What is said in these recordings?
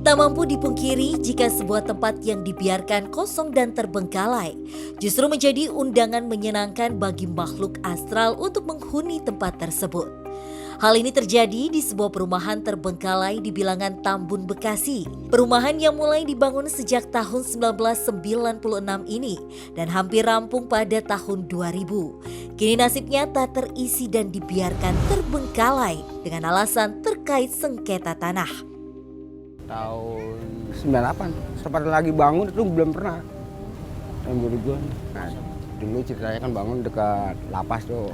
Tak mampu dipungkiri jika sebuah tempat yang dibiarkan kosong dan terbengkalai justru menjadi undangan menyenangkan bagi makhluk astral untuk menghuni tempat tersebut. Hal ini terjadi di sebuah perumahan terbengkalai di bilangan Tambun, Bekasi. Perumahan yang mulai dibangun sejak tahun 1996 ini dan hampir rampung pada tahun 2000. Kini nasibnya tak terisi dan dibiarkan terbengkalai dengan alasan terkait sengketa tanah. Tahun 98, sempat lagi bangun itu belum pernah. Tahun 2000-an. Nah, dulu ceritanya kan bangun dekat lapas tuh.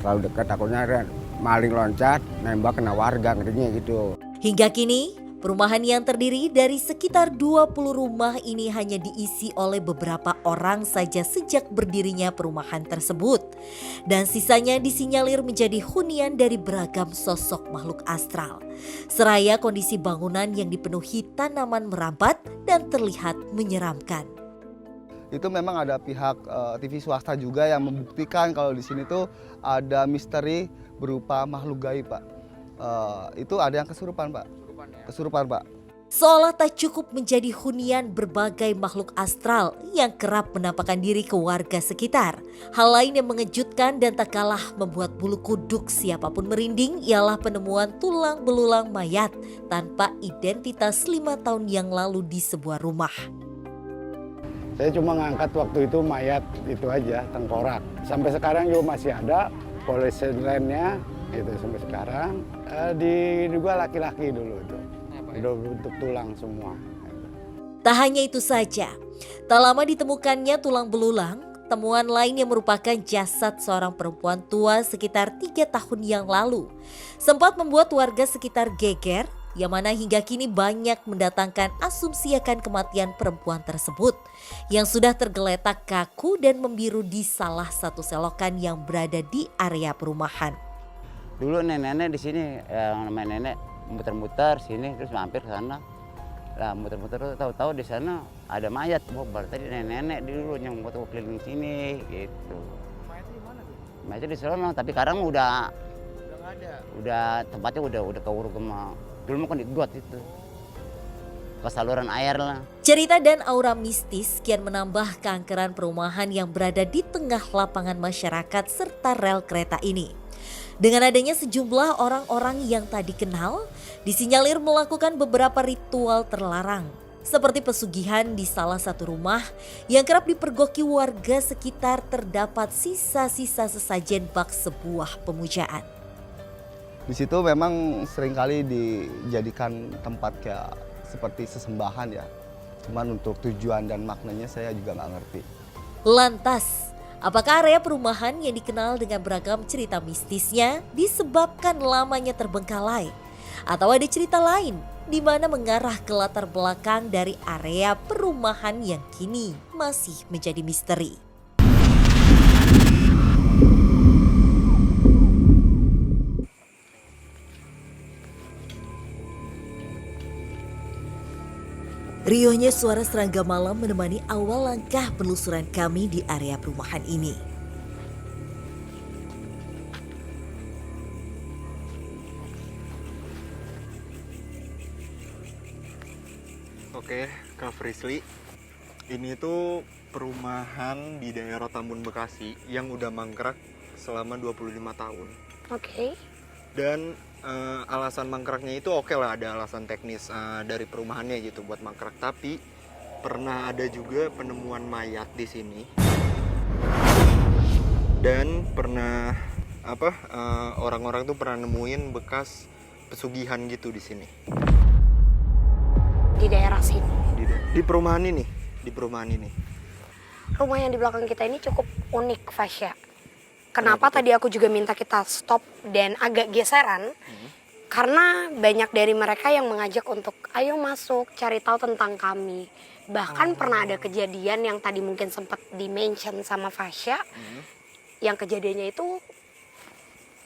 Terlalu dekat takutnya ada maling loncat, nembak kena warga, ngerinya gitu. Hingga kini, perumahan yang terdiri dari sekitar 20 rumah ini hanya diisi oleh beberapa orang saja sejak berdirinya perumahan tersebut. Dan sisanya disinyalir menjadi hunian dari beragam sosok makhluk astral. Seraya kondisi bangunan yang dipenuhi tanaman merambat dan terlihat menyeramkan. Itu memang ada pihak TV swasta juga yang membuktikan kalau di sini tuh ada misteri berupa makhluk gaib, Pak. Itu ada yang kesurupan, Pak. Kesurupan, Pak. Seolah tak cukup menjadi hunian berbagai makhluk astral yang kerap menampakkan diri ke warga sekitar. Hal lain yang mengejutkan dan tak kalah membuat bulu kuduk siapapun merinding ialah penemuan tulang belulang mayat tanpa identitas 5 tahun yang lalu di sebuah rumah. Saya cuma ngangkat waktu itu mayat itu aja, tengkorak. Sampai sekarang juga masih ada polisenrennya itu sampai sekarang. Diduga laki-laki dulu itu. Udah bentuk tulang semua. Tak hanya itu saja, tak lama ditemukannya tulang belulang, temuan lain yang merupakan jasad seorang perempuan tua sekitar 3 tahun yang lalu sempat membuat warga sekitar geger, yang mana hingga kini banyak mendatangkan asumsi akan kematian perempuan tersebut yang sudah tergeletak kaku dan membiru di salah satu selokan yang berada di area perumahan. Dulu nenek-nenek di sini, yang namanya nenek muter-muter sini terus mampir ke sana. Lah muter-muter tahu-tahu di sana ada mayat. Oh, berarti tadi nenek-nenek dulu yang foto keliling sini gitu. Mayatnya di mana tuh? Mayatnya di sana, tapi sekarang udah nggak ada. Udah tempatnya udah keuruk sama dulu mah kan di got itu. Ke saluran air lah. Cerita dan aura mistis kian menambah keangkeran perumahan yang berada di tengah lapangan masyarakat serta rel kereta ini. Dengan adanya sejumlah orang-orang yang tak dikenal, disinyalir melakukan beberapa ritual terlarang. Seperti pesugihan di salah satu rumah yang kerap dipergoki warga sekitar terdapat sisa-sisa sesajen bak sebuah pemujaan. Di situ memang seringkali dijadikan tempat kayak seperti sesembahan ya. Cuman untuk tujuan dan maknanya saya juga nggak ngerti. Lantas, apakah area perumahan yang dikenal dengan beragam cerita mistisnya disebabkan lamanya terbengkalai? Atau ada cerita lain di mana mengarah ke latar belakang dari area perumahan yang kini masih menjadi misteri? Riohnya suara serangga malam menemani awal langkah penelusuran kami di area perumahan ini. Oke, Kak Frisly. Ini tuh perumahan di daerah Tambun, Bekasi yang udah mangkrak selama 25 tahun. Oke. Dan alasan mangkraknya itu oke lah, ada alasan teknis dari perumahannya gitu buat mangkrak. Tapi pernah ada juga penemuan mayat di sini. Dan pernah orang-orang tuh pernah nemuin bekas pesugihan gitu di sini. Di daerah sini. Di perumahan ini, di perumahan ini. Rumah yang di belakang kita ini cukup unik, Fasya. Kenapa tadi aku juga minta kita stop dan agak geseran? Karena banyak dari mereka yang mengajak untuk ayo masuk, cari tahu tentang kami. Bahkan pernah ada kejadian yang tadi mungkin sempat di-mention sama Fasya. Yang kejadiannya itu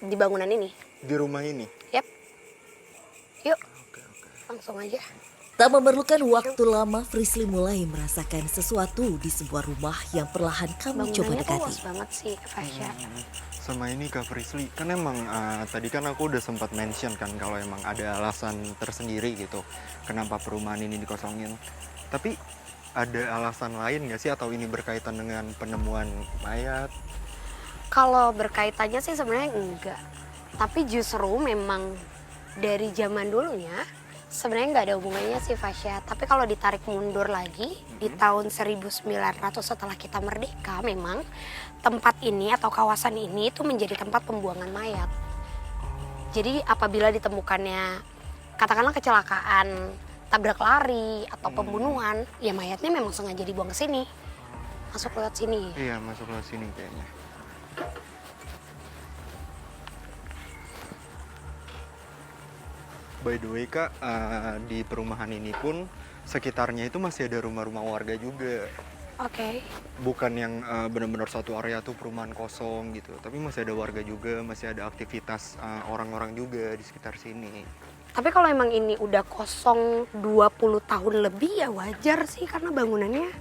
di bangunan ini. Di rumah ini? Yap. Yuk, langsung aja. Tak memerlukan waktu lama, Frisly mulai merasakan sesuatu di sebuah rumah yang perlahan kami coba Bangunannya tuh luas dekati. banget sih, Fasya. Sama ini Kak Frisly, kan emang tadi kan aku udah sempat mention kan kalau emang ada alasan tersendiri gitu kenapa perumahan ini dikosongin. Tapi ada alasan lain nggak sih atau ini berkaitan dengan penemuan mayat? Kalau berkaitannya sih sebenarnya enggak. Tapi justru memang dari zaman dulunya sebenarnya nggak ada hubungannya sih Fasya. Tapi kalau ditarik mundur lagi di tahun 1900 setelah kita merdeka, memang tempat ini atau kawasan ini itu menjadi tempat pembuangan mayat. Jadi apabila ditemukannya katakanlah kecelakaan, tabrak lari atau pembunuhan, ya mayatnya memang sengaja dibuang ke sini. Masuk lewat sini. Iya, masuk ke sini kayaknya. By the way Kak, di perumahan ini pun sekitarnya itu masih ada rumah-rumah warga juga. Oke. Bukan yang benar-benar satu area tuh perumahan kosong gitu, tapi masih ada warga juga, masih ada aktivitas orang-orang juga di sekitar sini. Tapi kalau emang ini udah kosong 20 tahun lebih ya wajar sih karena bangunannya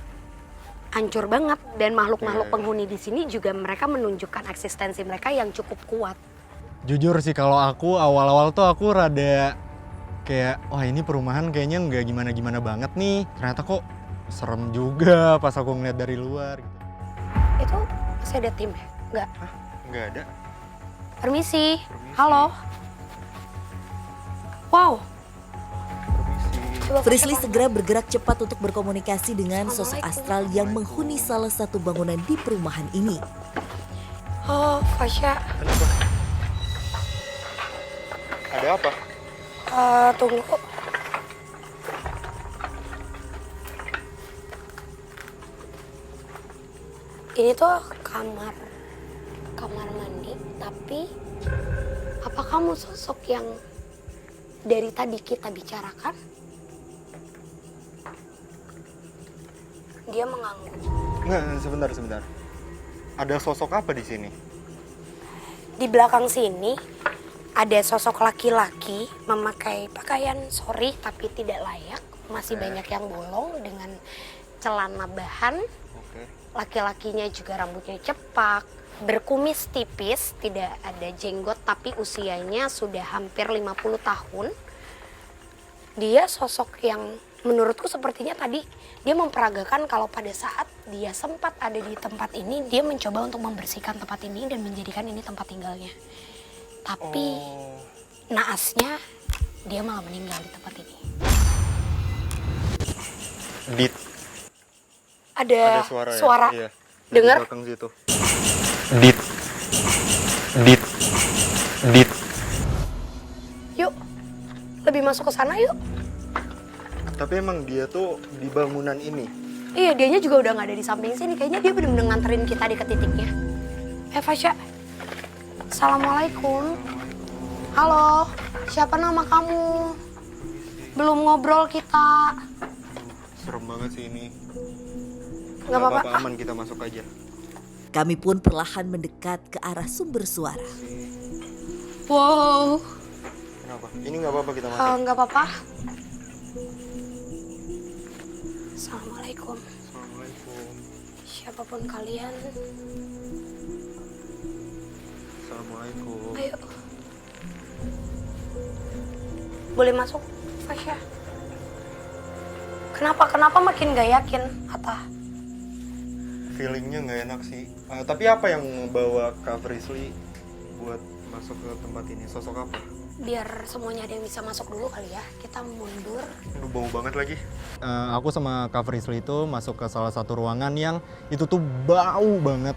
hancur banget dan makhluk-makhluk Iya. penghuni di sini juga mereka menunjukkan eksistensi mereka yang cukup kuat. Jujur sih kalau aku awal-awal tuh aku rada kayak, wah ini perumahan kayaknya nggak gimana-gimana banget nih. Ternyata kok serem juga pas aku ngeliat dari luar. Gitu. Itu masih ada tim ya? Enggak. Nggak ada. Permisi. Permisi. Halo. Wow. Permisi. Coba Frisly Fasya, segera bergerak cepat untuk berkomunikasi dengan sosok astral yang menghuni salah satu bangunan di perumahan ini. Oh, Fasya. Kenapa? Ada apa? Tunggu. Ini tuh kamar mandi, tapi apa kamu sosok yang dari tadi kita bicarakan? Dia mengangguk. Nggak, sebentar. Ada sosok apa di sini? Di belakang sini ada sosok laki-laki memakai pakaian sorry tapi tidak layak. Masih banyak yang bolong dengan celana bahan. Oke. Laki-lakinya juga rambutnya cepak, berkumis tipis, tidak ada jenggot tapi usianya sudah hampir 50 tahun. Dia sosok yang menurutku sepertinya tadi dia memperagakan kalau pada saat dia sempat ada di tempat ini, dia mencoba untuk membersihkan tempat ini dan menjadikan ini tempat tinggalnya. Tapi naasnya dia malah meninggal di tempat ini. Ada suara. Ya? Iya. Dengar? Di belakang situ. Dit. Yuk, lebih masuk ke sana yuk. Tapi emang dia tuh di bangunan ini. Iya, dianya juga udah nggak ada di samping sini. Kayaknya dia bener-bener nganterin kita di ke titiknya. Fasya. Assalamualaikum. Halo, siapa nama kamu? Belum ngobrol kita. Serem banget sih ini. Nggak apa-apa. Aman, kita masuk aja. Kami pun perlahan mendekat ke arah sumber suara. Wow, Kenapa? Ini nggak apa-apa kita masuk. nggak apa-apa. Assalamualaikum. Assalamualaikum. Siapapun kalian, Assalamualaikum. ayo. Boleh masuk, Fasya? Kenapa makin gak yakin, Atta? Feelingnya nggak enak sih. Tapi apa yang membawa Kak Frisly buat masuk ke tempat ini? Sosok apa? Biar semuanya ada yang bisa masuk dulu kali ya. Kita mundur. Aduh, bau banget lagi. Aku sama Kak Frisly itu masuk ke salah satu ruangan yang itu tuh bau banget.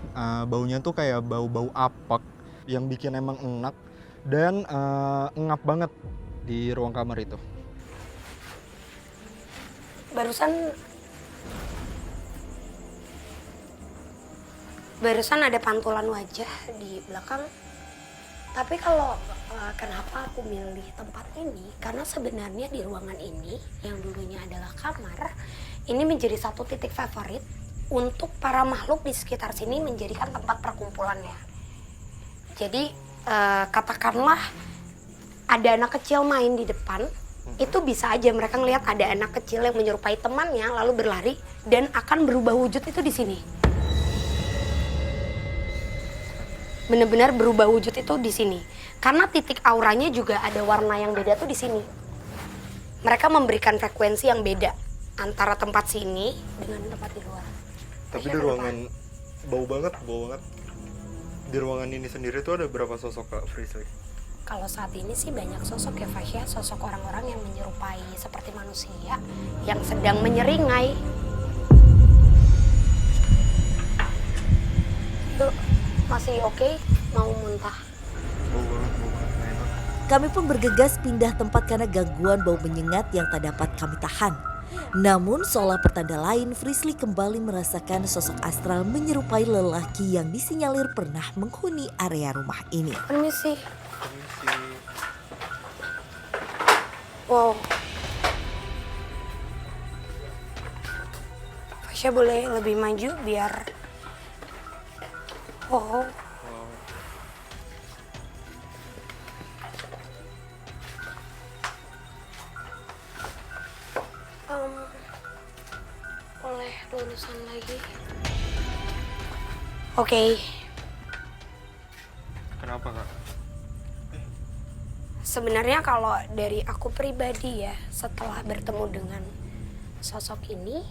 Baunya tuh kayak bau-bau apek yang bikin emang enak dan ngap banget di ruang kamar itu. Barusan ada pantulan wajah di belakang. Tapi kalau kenapa aku milih tempat ini? Karena sebenarnya di ruangan ini yang dulunya adalah kamar, ini menjadi satu titik favorit untuk para makhluk di sekitar sini menjadikan tempat perkumpulannya. Jadi katakanlah ada anak kecil main di depan, itu bisa aja mereka ngelihat ada anak kecil yang menyerupai temannya lalu berlari dan akan berubah wujud itu di sini. Benar-benar berubah wujud itu di sini. Karena titik auranya juga ada warna yang beda tuh di sini. Mereka memberikan frekuensi yang beda antara tempat sini dengan tempat di luar. Tapi di ruangan bau banget. Di ruangan ini sendiri tuh ada berapa sosok Kak Frisly? Kalau saat ini sih banyak sosok ya Fasya, sosok orang-orang yang menyerupai seperti manusia yang sedang menyeringai. Tuh, masih oke, mau muntah. Bau banget, nggak enak. Kami pun bergegas pindah tempat karena gangguan bau menyengat yang tak dapat kami tahan. Namun seolah pertanda lain, Frisly kembali merasakan sosok astral menyerupai lelaki yang disinyalir pernah menghuni area rumah ini. Permisi. Wow. Fasya boleh lebih maju biar. Oh. Boleh lulusan lagi. Oke. Kenapa Kak? Sebenarnya kalau dari aku pribadi ya, setelah bertemu dengan sosok ini,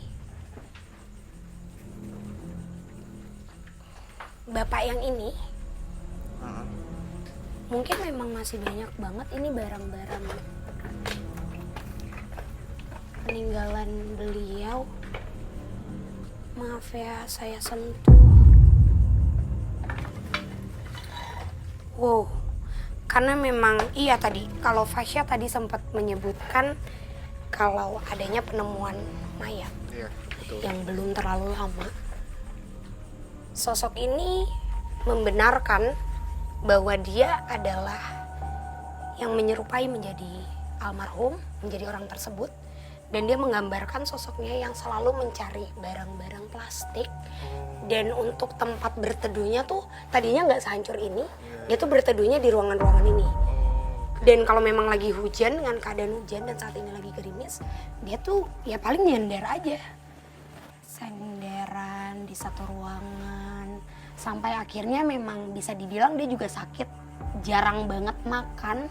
bapak yang ini, mungkin memang masih banyak banget ini barang-barang peninggalan beliau. Maaf ya, saya sentuh. Wow. Karena memang iya tadi, kalau Fasya tadi sempat menyebutkan kalau adanya penemuan mayat yang belum terlalu lama. Sosok ini membenarkan bahwa dia adalah yang menyerupai menjadi almarhum, menjadi orang tersebut. Dan dia menggambarkan sosoknya yang selalu mencari barang-barang plastik. Dan untuk tempat berteduhnya tuh tadinya nggak sehancur ini. Dia tuh berteduhnya di ruangan-ruangan ini. Dan kalau memang lagi hujan, dengan keadaan hujan dan saat ini lagi gerimis, dia tuh ya paling nyender aja. Senderan di satu ruangan. Sampai akhirnya memang bisa dibilang dia juga sakit. Jarang banget makan.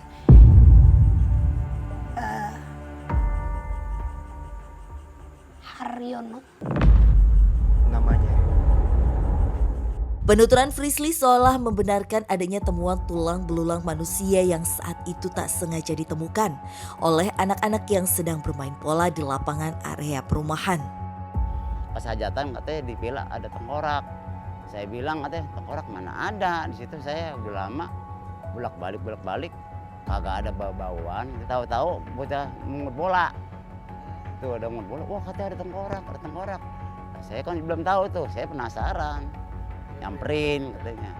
Haryono Namanya. Penuturan Frisly seolah membenarkan adanya temuan tulang belulang manusia yang saat itu tak sengaja ditemukan oleh anak-anak yang sedang bermain bola di lapangan area perumahan. Pas hajatan katanya di villa ada tengkorak. Saya bilang katanya tengkorak mana ada. Di situ saya udah lama bolak-balik kagak ada bau-bauan. Tahu-tahu bocah mengut bola. Tuh ada mengut bola. Wah katanya ada tengkorak. Saya kan belum tahu tuh. Saya penasaran. Nyamperin katanya.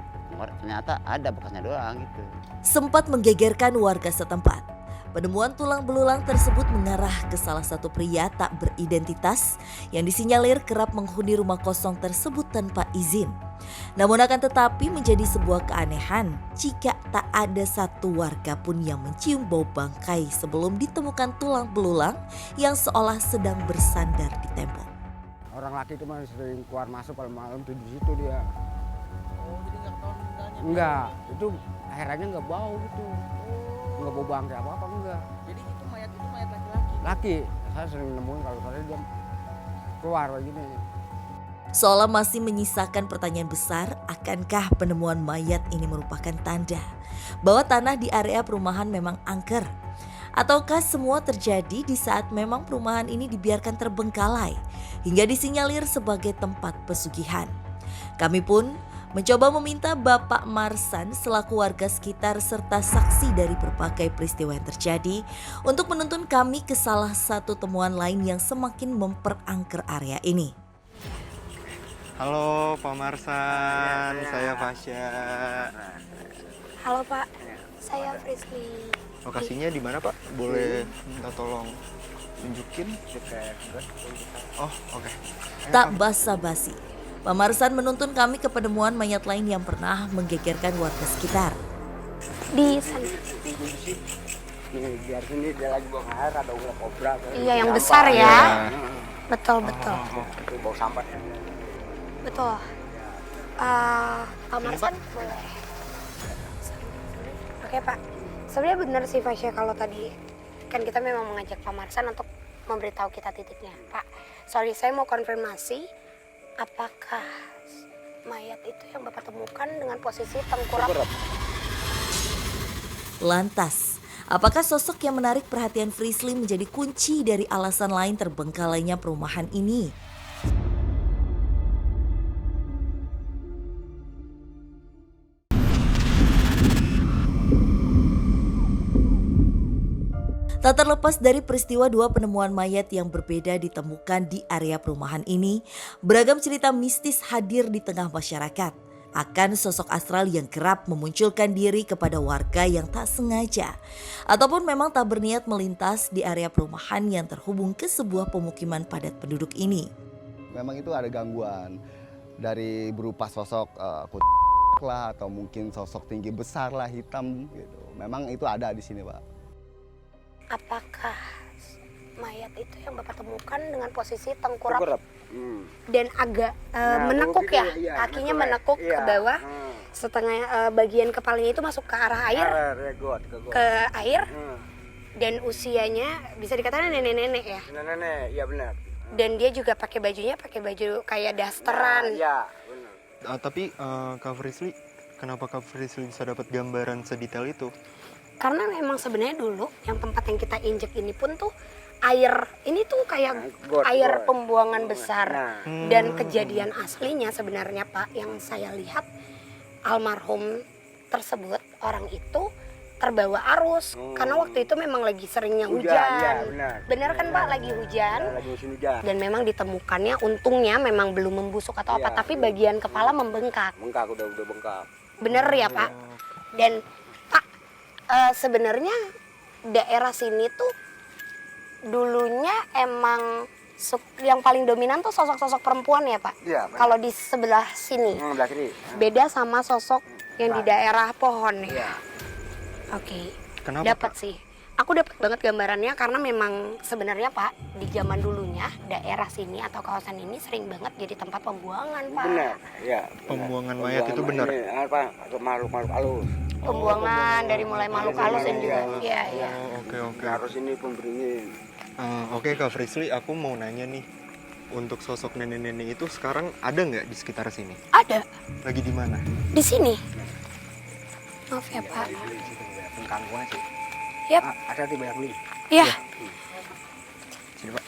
Ternyata ada bekasnya doang gitu. Sempat menggegerkan warga setempat. Penemuan tulang belulang tersebut mengarah ke salah satu pria tak beridentitas yang disinyalir kerap menghuni rumah kosong tersebut tanpa izin. Namun akan tetapi menjadi sebuah keanehan jika tak ada satu warga pun yang mencium bau bangkai sebelum ditemukan tulang belulang yang seolah sedang bersandar di tembok. Orang laki itu masih sering keluar masuk kalau malam tuh di situ dia. Oh, jadi nggak tahu meninggalnya? Enggak, itu akhirnya nggak bau gitu. Nggak bau bangkai apa-apa enggak. Jadi itu mayat laki-laki? Laki, saya sering nemuin kalau saya dia keluar begini. Seolah masih menyisakan pertanyaan besar, akankah penemuan mayat ini merupakan tanda bahwa tanah di area perumahan memang angker? Ataukah semua terjadi di saat memang perumahan ini dibiarkan terbengkalai hingga disinyalir sebagai tempat pesugihan? Kami pun mencoba meminta Bapak Marsan selaku warga sekitar serta saksi dari berbagai peristiwa yang terjadi untuk menuntun kami ke salah satu temuan lain yang semakin memperangker area ini. Halo Pak Marsan, saya Fasya. Halo Pak, saya Frisly. Lokasinya di mana Pak? Boleh minta tolong tunjukin? Oh, oke. Tak basa-basi, Pak Marsan menuntun kami ke penemuan mayat lain yang pernah menggegerkan warga sekitar. Di sana. Nih, biar sini dia lagi buang air, ada ular kobra. Iya, yang besar ya. Betul, betul. Itu bau sampah. Betul. Pak Marsan boleh. Oke Pak, sebenarnya benar sih Fasya kalau tadi kan kita memang mengajak Pak Marsan untuk memberitahu kita titiknya. Pak, sorry saya mau konfirmasi, apakah mayat itu yang Bapak temukan dengan posisi tengkurap? Lantas, apakah sosok yang menarik perhatian Frisly menjadi kunci dari alasan lain terbengkalainya perumahan ini? Tak terlepas dari peristiwa dua penemuan mayat yang berbeda ditemukan di area perumahan ini, beragam cerita mistis hadir di tengah masyarakat akan sosok astral yang kerap memunculkan diri kepada warga yang tak sengaja ataupun memang tak berniat melintas di area perumahan yang terhubung ke sebuah pemukiman padat penduduk ini. Memang itu ada gangguan dari berupa sosok lah atau mungkin sosok tinggi besar lah, hitam gitu. Memang itu ada di sini, Pak. Apakah mayat itu yang Bapak temukan dengan posisi tengkurap dan agak menekuk ya, kakinya menekuk ke bawah, setengah bagian kepalanya itu masuk ke arah air, ke air, dan usianya bisa dikatakan nenek-nenek ya. Nenek, iya benar. Dan dia juga pakai bajunya pakai baju kayak dasteran. Iya, benar. Tapi Kak Frisly, kenapa Kak Frisly bisa dapat gambaran sedetail itu? Karena memang sebenarnya dulu yang tempat yang kita injek ini pun tuh air ini tuh kayak air pembuangan besar. Dan kejadian aslinya sebenarnya Pak yang saya lihat, almarhum tersebut orang itu terbawa arus karena waktu itu memang lagi seringnya hujan. Iya, benar kan Pak, lagi hujan. Lagi musim hujan. Dan memang ditemukannya untungnya memang belum membusuk atau apa, tapi bagian kepala membengkak. Bengkak, udah bengkak. Bener ya Pak. Dan Pak, sebenarnya daerah sini tuh dulunya emang yang paling dominan tuh sosok-sosok perempuan ya Pak. Iya. Kalau di sebelah sini. Sebelah sini. Beda sama sosok yang di daerah pohon ya. Iya. Oke. Kenapa, Dapat sih. Aku dapat banget gambarannya karena memang sebenarnya Pak di zaman dulunya daerah sini atau kawasan ini sering banget jadi tempat pembuangan Pak. Benar, iya. Pembuangan mayat itu benar. Apa? Makhluk-makhluk halus. Pembuangan dari mulai makhluk halus dan juga. Iya, iya. Oke. Harus ini pemberingin. Oke Kak Frisly, aku mau nanya nih, untuk sosok nenek-nenek itu sekarang ada nggak di sekitar sini? Ada Lagi di mana? di sini. Maaf ya Pak. Kangkungan sih. Yap. Ada di banyak beli. Iya. Sini Pak.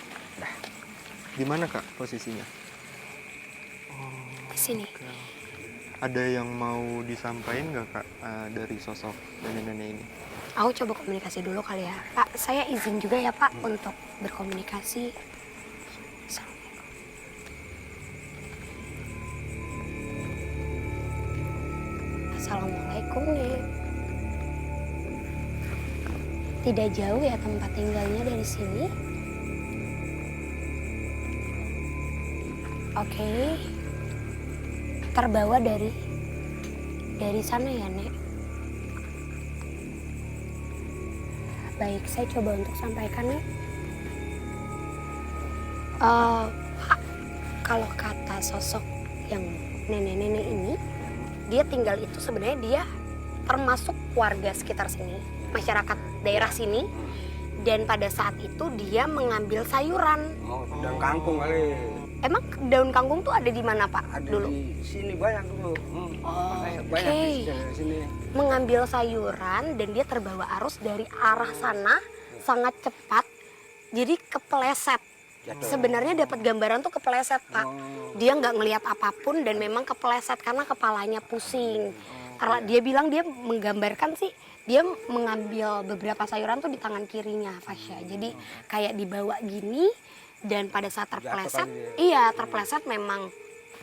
Di mana Kak posisinya? Di sini. Ada yang mau disampaikan nggak Kak dari sosok nenek-nenek ini? Aku coba komunikasi dulu kali ya. Pak, saya izin juga ya Pak untuk berkomunikasi. Assalamualaikum Nek. Tidak jauh ya tempat tinggalnya dari sini. Oke. Terbawa dari sana ya Nek. Baik, saya coba untuk sampaikan Nek. Pak, kalau kata sosok yang nenek-nenek ini, dia tinggal itu sebenarnya dia termasuk warga sekitar sini, masyarakat daerah sini, dan pada saat itu dia mengambil sayuran. Oh, daun kangkung kali. Emang daun kangkung tuh ada di mana Pak Ada dulu? di sini banyak dulu. Banyak Oke. di sini. Mengambil sayuran dan dia terbawa arus dari arah sana sangat cepat, jadi kepeleset. Sebenarnya dapat gambaran tuh kepeleset Pak. Dia nggak ngelihat apapun dan memang kepeleset karena kepalanya pusing. Karena dia bilang dia menggambarkan sih dia mengambil beberapa sayuran tuh di tangan kirinya Fasya. Jadi kayak dibawa gini dan pada saat terpeleset, iya terpeleset memang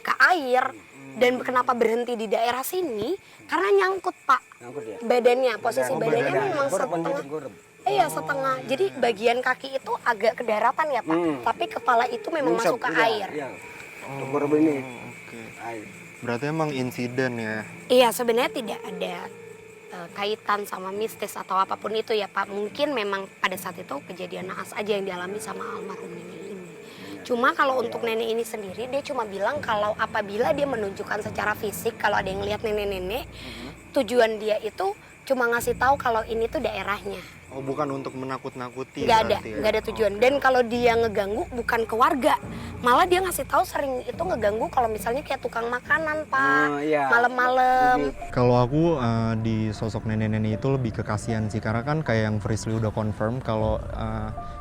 ke air. Dan kenapa berhenti di daerah sini? Karena nyangkut Pak. Nyangkut ya? Badannya, posisi badannya memang setengah. Gorem. Iya setengah. Jadi bagian kaki itu agak ke daratan ya Pak. Tapi kepala itu memang masuk ke air. Iya. Gorem ini. Oke. Air. Berarti emang insiden ya? Iya sebenarnya tidak ada kaitan sama mistis atau apapun itu ya Pak. Mungkin memang pada saat itu kejadian naas aja yang dialami sama almarhum nenek ini. Cuma kalau untuk nenek ini sendiri dia cuma bilang kalau apabila dia menunjukkan secara fisik kalau ada yang lihat nenek-nenek, tujuan dia itu cuma ngasih tahu kalau ini tuh daerahnya. Oh, bukan untuk menakut-nakuti. Nggak ada, berarti ya? nggak ada tujuan. Dan kalau dia ngeganggu bukan ke warga, malah dia ngasih tahu sering itu ngeganggu kalau misalnya kayak tukang makanan Pak, malam-malam. Kalau aku di sosok nenek-nenek itu lebih ke kasihan sih, karena kan kayak yang Frisly udah confirm kalau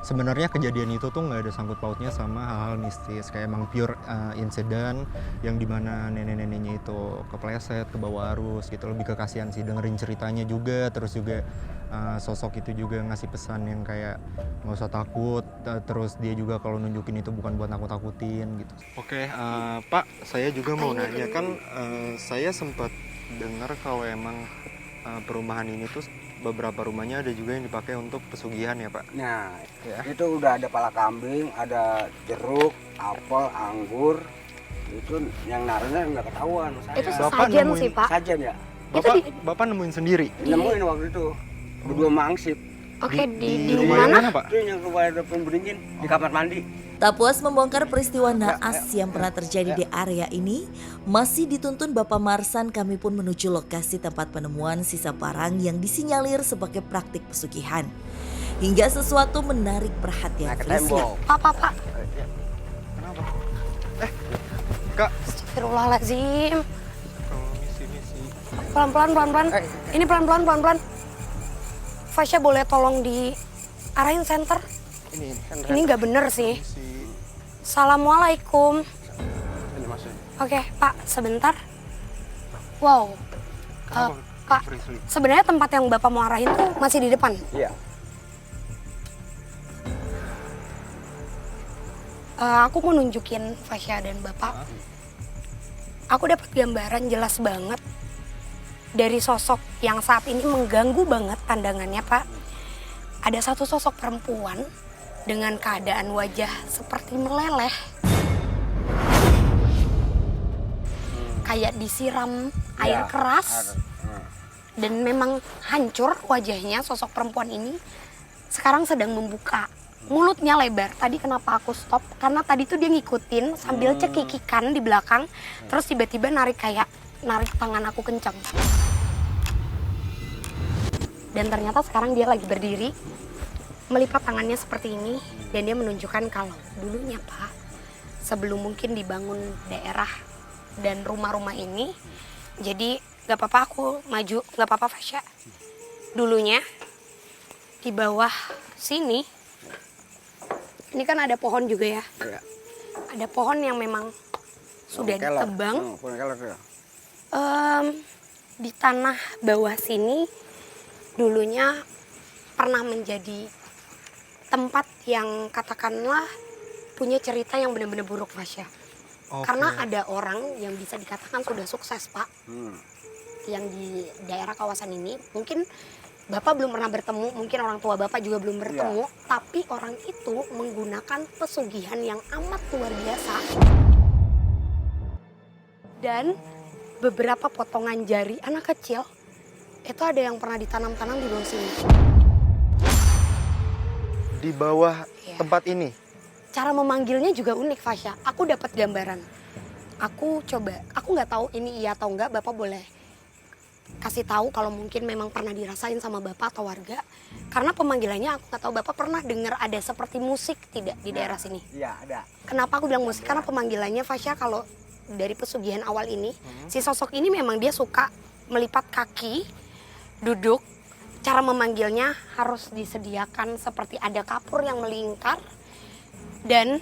sebenarnya kejadian itu tuh nggak ada sangkut pautnya sama hal-hal mistis, kayak emang pure insiden yang dimana nenek-neneknya itu kepleset, ke bawah arus gitu. Lebih ke kasihan sih, dengerin ceritanya juga, terus juga sosok itu juga ngasih pesan yang kayak nggak usah takut, terus dia juga kalau nunjukin itu bukan buat nakut-nakutin gitu. Oke, Pak, saya juga mau nanya, kan saya sempat dengar kalau emang perumahan ini tuh beberapa rumahnya ada juga yang dipakai untuk pesugihan ya Pak? Nah, Ya. itu udah ada pala kambing, ada jeruk, apel, anggur. Itu yang naruhnya nggak ketahuan. Itu Saya Bapak sesajen nemuin sih Pak. sajen ya. Bapak nemuin sendiri? Nemuin waktu itu. Berdua mangsip. Oke, di rumah yang mana? mana Pak? Itu yang rumah ada beringin di kamar mandi. Tak puas membongkar peristiwa naas yang pernah terjadi di area ini, masih dituntun Bapak Marsan, kami pun menuju lokasi tempat penemuan sisa barang yang disinyalir sebagai praktik pesugihan. Hingga sesuatu menarik perhatian Frisly. Pak. Kenapa? Kak. Astagfirullahaladzim. Kalau misi-misi. Pelan-pelan. Ini pelan-pelan. Fasya boleh tolong diarahin center? Ini nggak bener sih. Assalamualaikum. Oke, Pak, sebentar. Wow. Pak, Frisly? sebenarnya tempat yang Bapak mau arahin tuh masih di depan. Iya. Aku mau nunjukin Fasya dan Bapak. Aku dapat gambaran jelas banget dari sosok yang saat ini mengganggu banget pandangannya Pak. Ada satu sosok perempuan dengan keadaan wajah seperti meleleh. Kayak disiram air keras. Dan memang hancur wajahnya sosok perempuan ini. Sekarang sedang membuka. Mulutnya lebar. Tadi kenapa aku stop? Karena tadi tuh dia ngikutin sambil cekikikan di belakang. Terus tiba-tiba narik tangan aku kencang. Dan ternyata sekarang dia lagi berdiri, melipat tangannya seperti ini, dan dia menunjukkan kalau dulunya Pak, sebelum mungkin dibangun daerah dan rumah-rumah ini, jadi gak apa-apa aku maju, gak apa-apa Fasya. Dulunya di bawah sini, ini kan ada pohon juga ya. Ada pohon yang memang sudah ditebang. Di tanah bawah sini dulunya pernah menjadi tempat yang katakanlah punya cerita yang benar-benar buruk Fasya. Karena ada orang yang bisa dikatakan sudah sukses Pak. Yang di daerah kawasan ini mungkin Bapak belum pernah bertemu, mungkin orang tua Bapak juga belum bertemu, tapi orang itu menggunakan pesugihan yang amat luar biasa. Dan beberapa potongan jari anak kecil itu ada yang pernah ditanam-tanam di bawah sini. Di bawah tempat ini? Cara memanggilnya juga unik Fasya. Aku dapat gambaran. Aku nggak tahu ini iya atau enggak, Bapak boleh kasih tahu kalau mungkin memang pernah dirasain sama Bapak atau warga. Karena pemanggilannya aku nggak tahu Bapak pernah dengar ada seperti musik tidak di daerah sini? Iya, ada. Kenapa aku bilang musik? Karena pemanggilannya Fasya kalau dari pesugihan awal ini, si sosok ini memang dia suka melipat kaki, duduk. Cara memanggilnya harus disediakan seperti ada kapur yang melingkar dan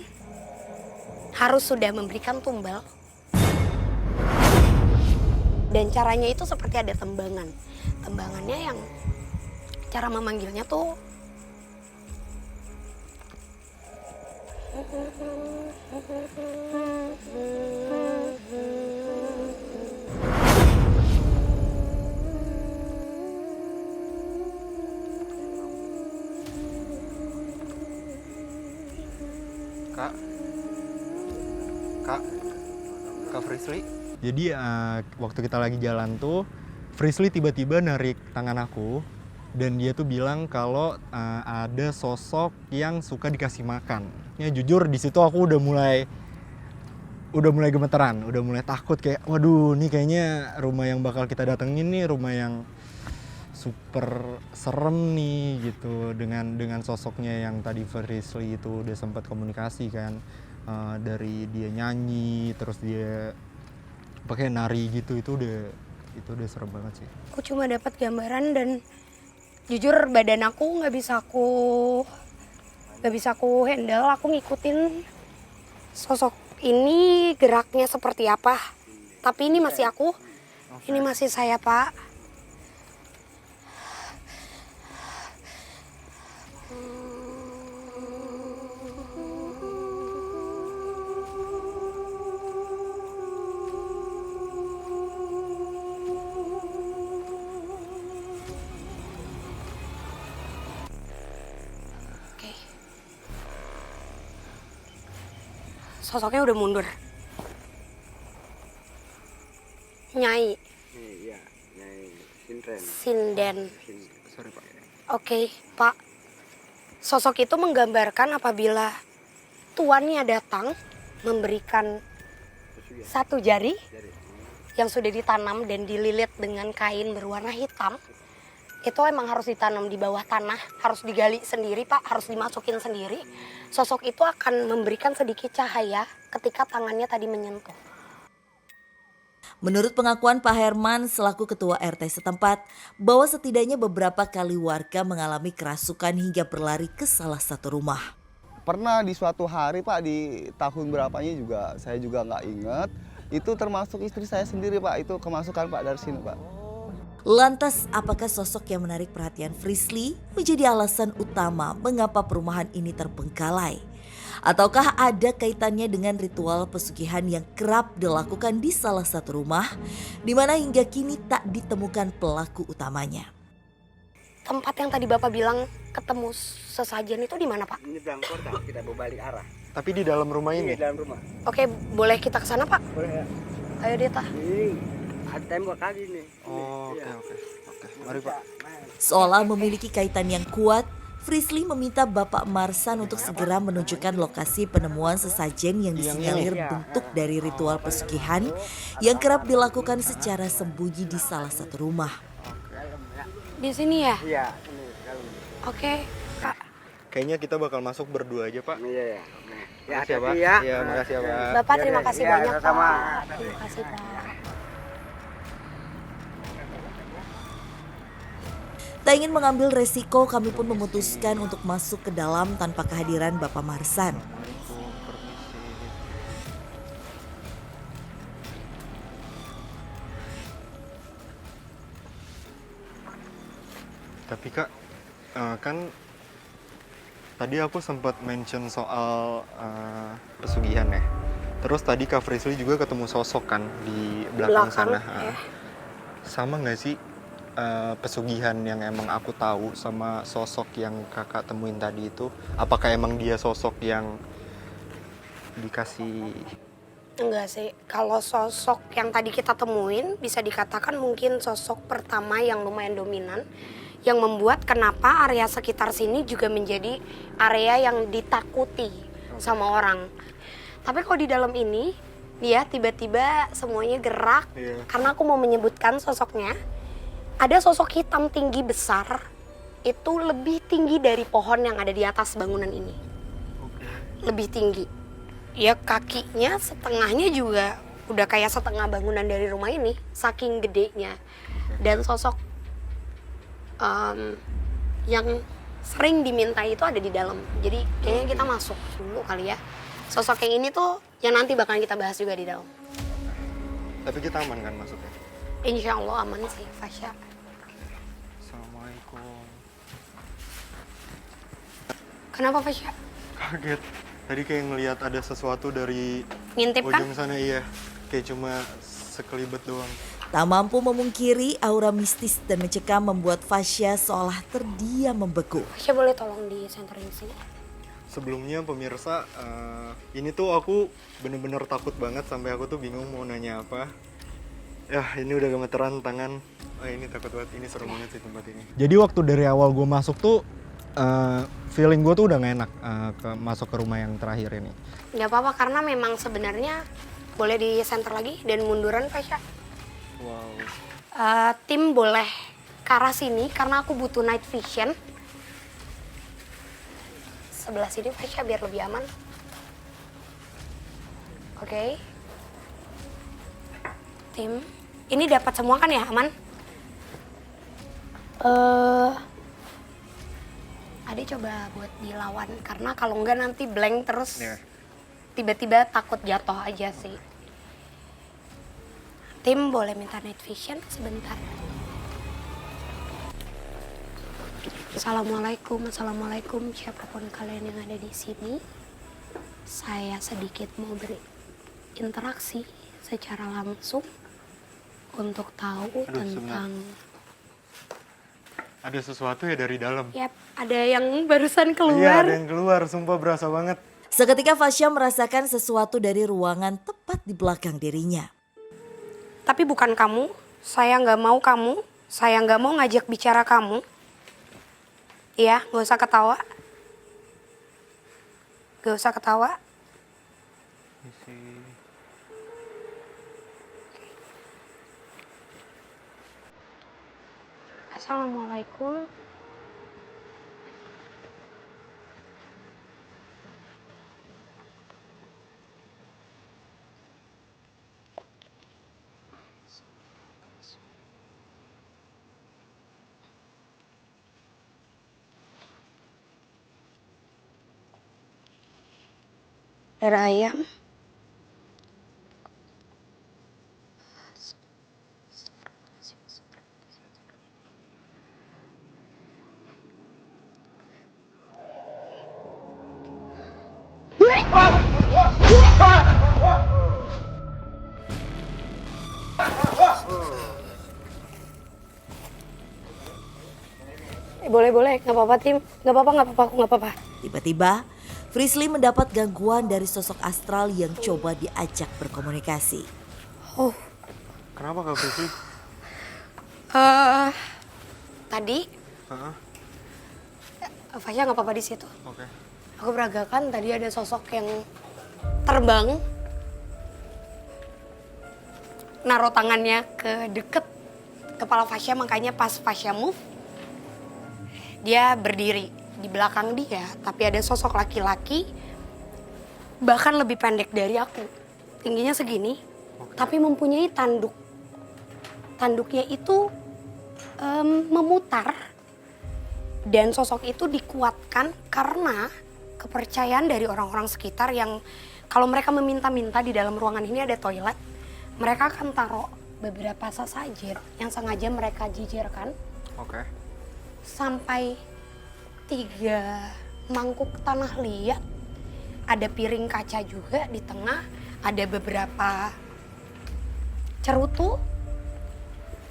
harus sudah memberikan tumbal. Dan caranya itu seperti ada tembangan. Tembangannya yang cara memanggilnya tuh Kak Frisly. Jadi waktu kita lagi jalan tuh Frisly tiba-tiba narik tangan aku dan dia tuh bilang kalau ada sosok yang suka dikasih makan. Ya jujur di situ aku udah mulai gemeteran, udah mulai takut kayak waduh nih kayaknya rumah yang bakal kita datengin nih rumah yang super serem nih gitu dengan sosoknya yang tadi Frisly itu udah sempat komunikasi kan. Dari dia nyanyi terus dia pakai nari gitu itu udah serem banget sih. Aku cuma dapat gambaran dan jujur badan aku nggak bisa aku handle. Aku ngikutin sosok ini geraknya seperti apa. Tapi ini masih aku, ini masih saya, Pak. Sosoknya udah mundur. Nyai. Iya, Nyai Sinden. Sinden. Sorry Pak. Oke, Pak. Sosok itu menggambarkan apabila tuannya datang memberikan satu jari yang sudah ditanam dan dililit dengan kain berwarna hitam. Itu emang harus ditanam di bawah tanah, harus digali sendiri Pak, harus dimasukin sendiri. Sosok itu akan memberikan sedikit cahaya ketika tangannya tadi menyentuh. Menurut pengakuan Pak Herman selaku ketua RT setempat, bahwa setidaknya beberapa kali warga mengalami kerasukan hingga berlari ke salah satu rumah. Pernah di suatu hari Pak, di tahun berapanya juga saya juga nggak inget, itu termasuk istri saya sendiri Pak, itu kemasukan Pak dari sini Pak. Lantas apakah sosok yang menarik perhatian Frisly menjadi alasan utama mengapa perumahan ini terbengkalai? Ataukah ada kaitannya dengan ritual pesugihan yang kerap dilakukan di salah satu rumah, di mana hingga kini tak ditemukan pelaku utamanya? Tempat yang tadi Bapak bilang ketemu sesajen itu di mana Pak? Ini belakang kota, kita berbalik arah. Tapi di dalam rumah ini? Di dalam rumah. Oke, boleh kita ke sana Pak? Boleh ya? Ayo Deta. Ini ada tembok kali nih. Oh, oke. Mari Pak. Seolah memiliki kaitan yang kuat, Frisly meminta Bapak Marsan untuk segera menunjukkan lokasi penemuan sesajen yang disinyalir bentuk dari ritual pesugihan yang kerap dilakukan secara sembunyi di salah satu rumah. Di sini ya? Iya, ini kalau Oke, Pak. Kayaknya kita bakal masuk berdua aja Pak. iya ya. Ya, Makasih ya Pak. hati-hati ya. Iya, makasih ya Pak. Bapak terima kasih Ya, banyak sama-sama. Pak. Terima kasih Pak. Tak ingin mengambil resiko, kami pun memutuskan untuk masuk ke dalam tanpa kehadiran Bapak Marsan. Tapi Kak, kan tadi aku sempat mention soal pesugihan ya. Terus tadi Kak Frisly juga ketemu sosok kan di belakang sana. ya. Sama nggak sih pesugihan yang emang aku tahu sama sosok yang kakak temuin tadi itu? Apakah emang dia sosok yang dikasih? Enggak sih, kalau sosok yang tadi kita temuin bisa dikatakan mungkin sosok pertama yang lumayan dominan, yang membuat kenapa area sekitar sini juga menjadi area yang ditakuti sama orang. Tapi kalau di dalam ini, dia tiba-tiba semuanya gerak. Karena aku mau menyebutkan sosoknya. Ada sosok hitam tinggi besar, itu lebih tinggi dari pohon yang ada di atas bangunan ini. Lebih tinggi. Ya kakinya setengahnya juga udah kayak setengah bangunan dari rumah ini, saking gedenya. Dan sosok yang sering diminta itu ada di dalam. Jadi kayaknya kita masuk dulu kali ya. Sosok yang ini tuh yang nanti bakalan kita bahas juga di dalam. Tapi kita aman kan masuknya? Insya Allah aman sih, Fasya. Assalamualaikum. Kenapa Fasya? Kaget. Tadi kayak ngelihat ada sesuatu dari Ngintip kan? ujung sana, iya. Kayak cuma sekelibet doang. Tak mampu memungkiri aura mistis dan mencekam membuat Fasya seolah terdiam membeku. Fasya boleh tolong di senterin sini? Sebelumnya pemirsa, ini tuh aku bener-bener takut banget sampai aku tuh bingung mau nanya apa. Ya, ini udah gemeteran tangan. Oh, ini takut banget. Ini serem banget sih tempat ini. Jadi waktu dari awal gue masuk tuh, feeling gue tuh udah gak enak masuk ke rumah yang terakhir ini. Nggak apa-apa karena memang sebenarnya boleh di center lagi dan munduran Fasya. Wow. Tim boleh ke arah sini karena aku butuh night vision. Sebelah sini Fasya biar lebih aman. Oke. Tim, ini dapat semua kan ya, aman? Ade coba buat dilawan karena kalau enggak nanti blank terus. Iya. Tiba-tiba takut jatuh aja sih. Tim boleh minta night vision sebentar. Assalamualaikum siapapun kalian yang ada di sini. Saya sedikit mau berinteraksi secara langsung untuk tahu tentang. Ada sesuatu ya dari dalam. Yap, ada yang barusan Iya, keluar. ada yang keluar. Sumpah berasa banget. Seketika Fasya merasakan sesuatu dari ruangan tepat di belakang dirinya. Tapi bukan kamu. Saya nggak mau kamu. Saya nggak mau ngajak bicara kamu. Iya, nggak usah ketawa. Nggak usah ketawa. Assalamualaikum. Darah ayam. Boleh, nggak apa-apa Tim, nggak apa-apa, aku nggak apa-apa. Tiba-tiba, Frisly mendapat gangguan dari sosok astral yang coba diajak berkomunikasi. Oh, Kenapa Kak Frisly? tadi, Fasya nggak apa-apa di situ. Oke. Aku peragakan tadi ada sosok yang terbang, naruh tangannya ke deket kepala Fasya, makanya pas Fasya move, dia berdiri di belakang dia, tapi ada sosok laki-laki bahkan lebih pendek dari aku. Tingginya segini, tapi mempunyai tanduk. Tanduknya itu memutar dan sosok itu dikuatkan karena kepercayaan dari orang-orang sekitar yang kalau mereka meminta-minta di dalam ruangan ini ada toilet, mereka akan taruh beberapa sesajen yang sengaja mereka jejerkan. Oke. Sampai 3 mangkuk tanah liat, ada piring kaca juga di tengah, ada beberapa cerutu,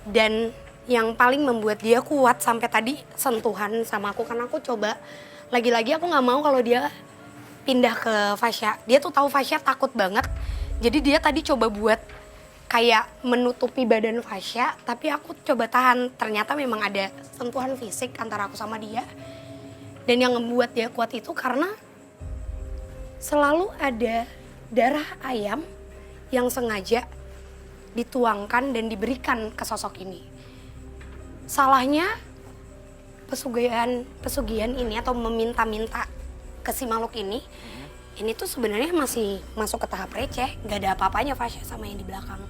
dan yang paling membuat dia kuat sampai tadi sentuhan sama aku karena aku coba lagi-lagi aku nggak mau kalau dia pindah ke Fasya. Dia tuh tahu Fasya takut banget, jadi dia tadi coba buat kayak menutupi badan Fasya, tapi aku coba tahan. Ternyata memang ada sentuhan fisik antara aku sama dia. Dan yang membuat dia kuat itu karena selalu ada darah ayam yang sengaja dituangkan dan diberikan ke sosok ini. Salahnya pesugihan ini atau meminta-minta ke si makhluk ini tuh sebenarnya masih masuk ke tahap receh. Gak ada apa-apanya Fasya sama yang di belakang.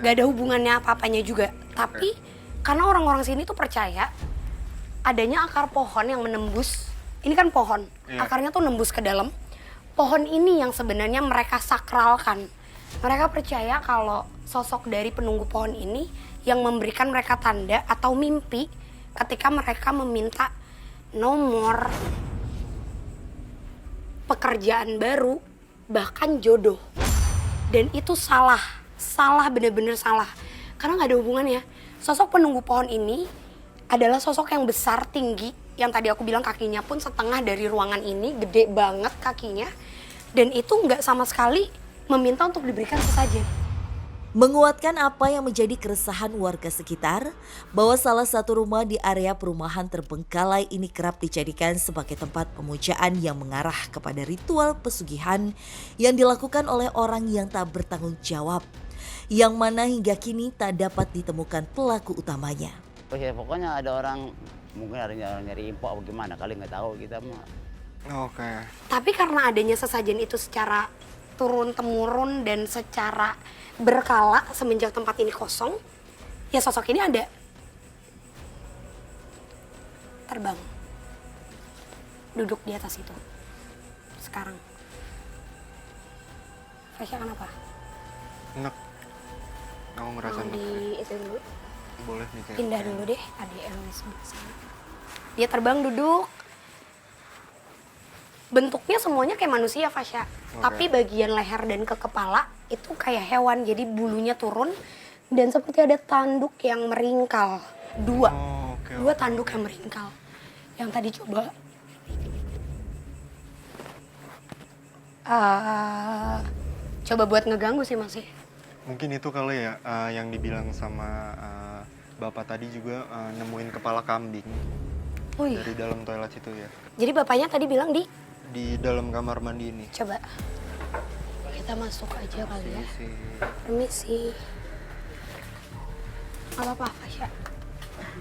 Gak ada hubungannya apa-apanya juga. Tapi karena orang-orang sini tuh percaya adanya akar pohon yang menembus. Ini kan pohon, akarnya tuh nembus ke dalam. Pohon ini yang sebenarnya mereka sakralkan. Mereka percaya kalau sosok dari penunggu pohon ini yang memberikan mereka tanda atau mimpi ketika mereka meminta nomor pekerjaan baru, bahkan jodoh. Dan itu salah bener-bener salah. Karena gak ada hubungannya. Sosok penunggu pohon ini adalah sosok yang besar, tinggi. Yang tadi aku bilang kakinya pun setengah dari ruangan ini, gede banget kakinya. Dan itu gak sama sekali meminta untuk diberikan sesajen. Menguatkan apa yang menjadi keresahan warga sekitar, bahwa salah satu rumah di area perumahan terbengkalai ini kerap dijadikan sebagai tempat pemujaan yang mengarah kepada ritual pesugihan yang dilakukan oleh orang yang tak bertanggung jawab, yang mana hingga kini tak dapat ditemukan pelaku utamanya. Oh ya, pokoknya ada orang, mungkin ada orang nyari info apa gimana, kali nggak tahu kita mah. Oke. Tapi karena adanya sesajen itu secara turun-temurun dan secara berkala semenjak tempat ini kosong, ya sosok ini ada. Terbang. Duduk di atas itu. Sekarang. Fasya kenapa? Enak. Aku ngerasa Mau enak. di itu dulu. Boleh nih kayak. Pindah dulu deh, adik yang di sebelah sana. Dia terbang duduk. Bentuknya semuanya kayak manusia, Fasya. Tapi bagian leher dan ke kepala itu kayak hewan, jadi bulunya turun dan seperti ada tanduk yang meringkal. Dua. Oh, oke. Dua tanduk yang meringkal. Yang tadi coba coba buat ngeganggu sih masih. Mungkin itu kali ya yang dibilang sama bapak tadi juga nemuin kepala kambing Oh iya. dari dalam toilet situ ya. Jadi bapaknya tadi bilang Di dalam kamar mandi ini. coba kita masuk aja kali ya. Si Permisi. Gak apa-apa, Fasya.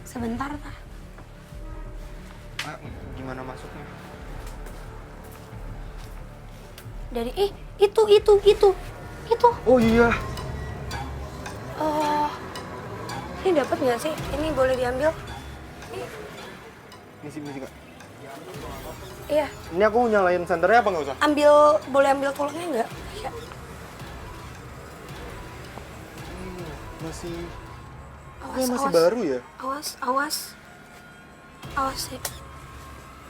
Sebentar, Tah. gimana masuknya? Dari, itu. Oh iya. Ini dapat nggak sih? Ini boleh diambil? Misi Kak. Iya, Ini aku nyalain senternya apa nggak usah? boleh ambil tulangnya nggak? Fasya. Masih Awas, masih awas. baru ya? Awas sih.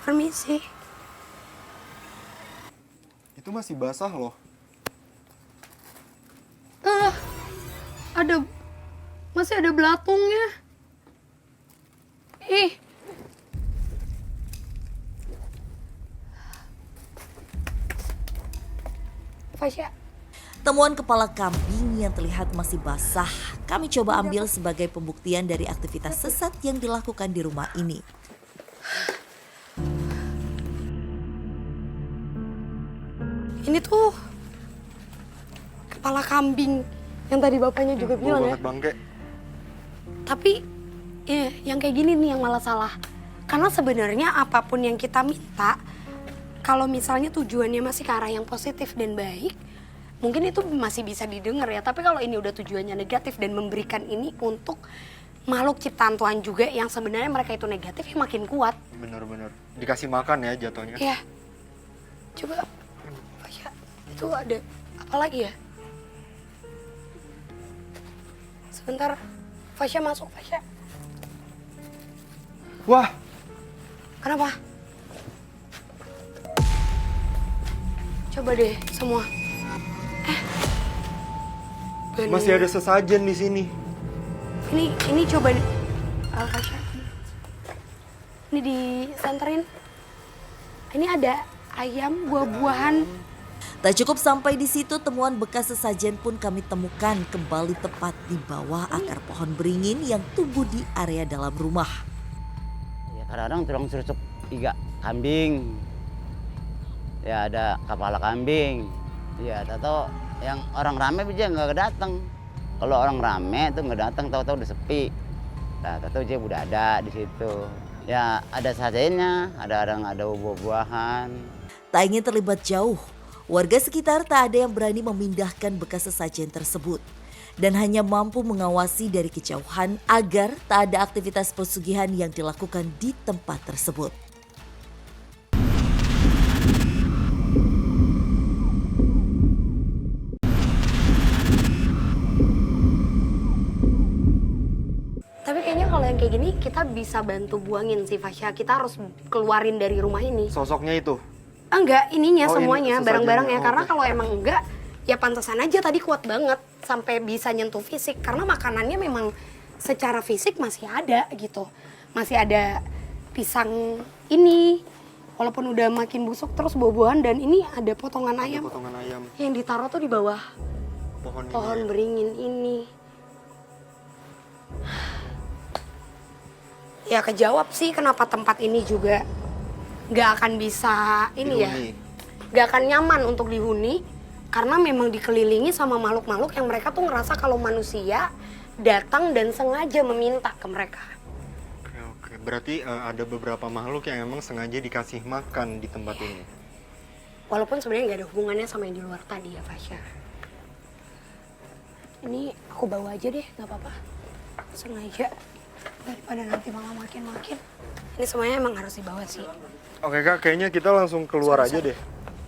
Permisi. Itu masih basah loh. Masih ada belatungnya. Ih. Fasya. Temuan kepala kambing yang terlihat masih basah, kami coba ambil sebagai pembuktian dari aktivitas sesat yang dilakukan di rumah ini. Ini tuh kepala kambing yang tadi bapaknya juga Bau bilang ya. banget bangke. Tapi yang kayak gini nih yang malah salah. Karena sebenarnya apapun yang kita minta, kalau misalnya tujuannya masih ke arah yang positif dan baik, mungkin itu masih bisa didengar ya. Tapi kalau ini udah tujuannya negatif dan memberikan ini untuk makhluk ciptaan Tuhan juga yang sebenarnya mereka itu negatif, ya makin kuat. Bener-bener. Dikasih makan ya jatuhnya. Ya, coba, Fasya, itu ada apa lagi ya? Sebentar, Fasya masuk, Fasya. Wah, Kenapa? Coba deh semua. Bener. masih ada sesajen di sini. Ini coba Fasya. Ini disenterin. Ini ada ayam, buah-buahan. Tak cukup sampai di situ, temuan bekas sesajen pun kami temukan kembali tepat di bawah akar pohon beringin yang tumbuh di area dalam rumah. Ya kadang-kadang tulang rusuk iga kambing. Ya ada kepala kambing. Ya tahu yang orang rame aja nggak datang. Kalau orang rame tuh nggak datang, tahu-tahu udah sepi. Nah, tahu dia udah ada di situ. Ya ada sajennya, ada buah-buahan. Tak ingin terlibat jauh, warga sekitar tak ada yang berani memindahkan bekas sesajen tersebut dan hanya mampu mengawasi dari kejauhan agar tak ada aktivitas pesugihan yang dilakukan di tempat tersebut. Tapi kayaknya kalau yang kayak gini kita bisa bantu buangin sih Fasya. Kita harus keluarin dari rumah ini. Sosoknya itu. Enggak, ininya Oh, ini semuanya, sesajennya. barang-barangnya. Oh, Karena oke. kalau emang enggak, ya pantesan aja tadi kuat banget sampai bisa nyentuh fisik. Karena makanannya memang secara fisik masih ada gitu. Masih ada pisang ini, walaupun udah makin busuk, terus buah-buahan, dan ini ada potongan ayam Potongan ayam. yang ditaruh tuh di bawah pohon ini. pohon beringin ini. Ya kejawab sih kenapa tempat ini juga nggak akan bisa ini ya, Dihuni. nggak akan nyaman untuk dihuni karena memang dikelilingi sama makhluk-makhluk yang mereka tuh ngerasa kalau manusia datang dan sengaja meminta ke mereka. Oke. Berarti ada beberapa makhluk yang emang sengaja dikasih makan di tempat ini. Walaupun sebenarnya nggak ada hubungannya sama yang di luar tadi ya Fasya. Ini aku bawa aja deh, nggak apa-apa. Sengaja daripada nanti malah makin-makin. Ini semuanya emang harus dibawa sih. Oke Kak, kayaknya kita langsung keluar aja deh.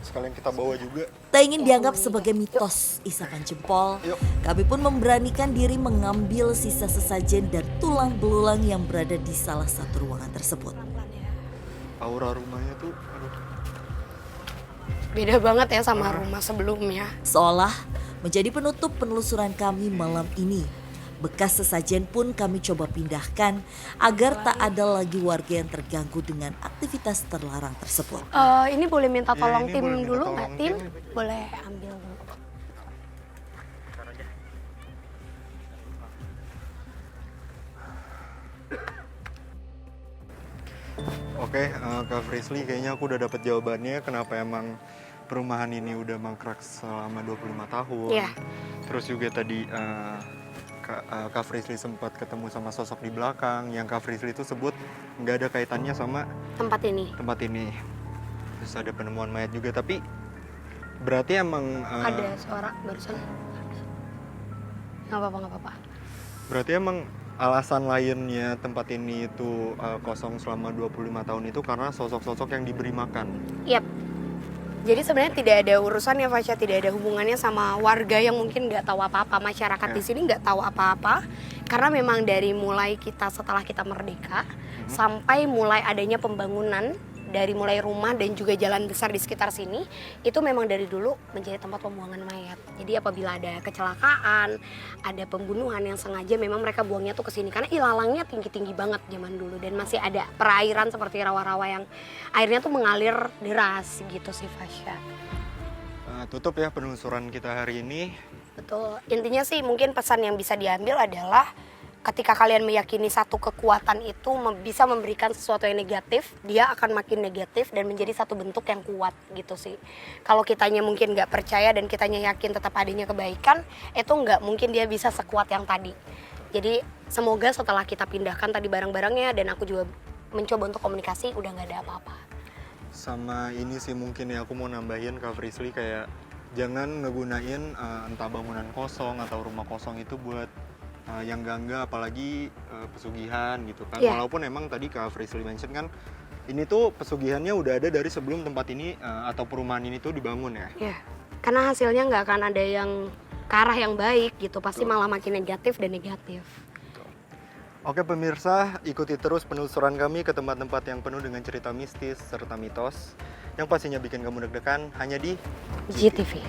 Sekalian kita bawa juga. Tak ingin dianggap sebagai mitos isakan jempol, Yuk. kami pun memberanikan diri mengambil sisa sesajen dan tulang belulang yang berada di salah satu ruangan tersebut. Aura rumahnya tuh, aduh. Beda banget ya sama rumah sebelumnya. Seolah menjadi penutup penelusuran kami malam ini. Bekas sesajen pun kami coba pindahkan agar tak ada lagi warga yang terganggu dengan aktivitas terlarang tersebut. Ini boleh minta Ya, tolong ini tim boleh minta dulu tolong nggak tim? tim. Boleh ambil dulu. Oke, Kak Frisly, kayaknya aku udah dapet jawabannya kenapa emang perumahan ini udah mangkrak selama 25 tahun. Iya. Terus juga tadi Kak Frisly sempat ketemu sama sosok di belakang yang Kak Frisly itu sebut nggak ada kaitannya sama Tempat ini. tempat ini. Terus ada penemuan mayat juga, tapi berarti emang Ada suara barusan. Nggak apa-apa, nggak apa-apa. berarti emang alasan lainnya tempat ini itu kosong selama 25 tahun itu karena sosok-sosok yang diberi makan. Yap. Jadi sebenarnya tidak ada urusannya Fasya, tidak ada hubungannya sama warga yang mungkin nggak tahu apa-apa, masyarakat di sini nggak tahu apa-apa, karena memang dari mulai kita setelah kita merdeka sampai mulai adanya pembangunan dari mulai rumah dan juga jalan besar di sekitar sini itu memang dari dulu menjadi tempat pembuangan mayat. Jadi apabila ada kecelakaan, ada pembunuhan yang sengaja memang mereka buangnya tuh ke sini karena ilalangnya tinggi-tinggi banget zaman dulu dan masih ada perairan seperti rawa-rawa yang airnya tuh mengalir deras gitu sih Fasya. Tutup ya penelusuran kita hari ini. Betul. Intinya sih mungkin pesan yang bisa diambil adalah ketika kalian meyakini satu kekuatan itu bisa memberikan sesuatu yang negatif, dia akan makin negatif dan menjadi satu bentuk yang kuat gitu sih. Kalau kitanya mungkin nggak percaya dan kitanya yakin tetap adanya kebaikan, itu nggak mungkin dia bisa sekuat yang tadi. Jadi semoga setelah kita pindahkan tadi barang-barangnya dan aku juga mencoba untuk komunikasi, udah nggak ada apa-apa. Sama ini sih mungkin ya aku mau nambahin Kak Frisly, kayak jangan ngegunain entah bangunan kosong atau rumah kosong itu buat yang enggak apalagi pesugihan gitu kan. Yeah. Walaupun emang tadi Kak Frisly mention kan ini tuh pesugihannya udah ada dari sebelum tempat ini atau perumahan ini tuh dibangun ya. Ya, karena hasilnya nggak akan ada yang ke arah yang baik gitu, pasti Betul. malah makin negatif dan negatif. Oke pemirsa, ikuti terus penelusuran kami ke tempat-tempat yang penuh dengan cerita mistis serta mitos yang pastinya bikin kamu deg-degan hanya di GTV.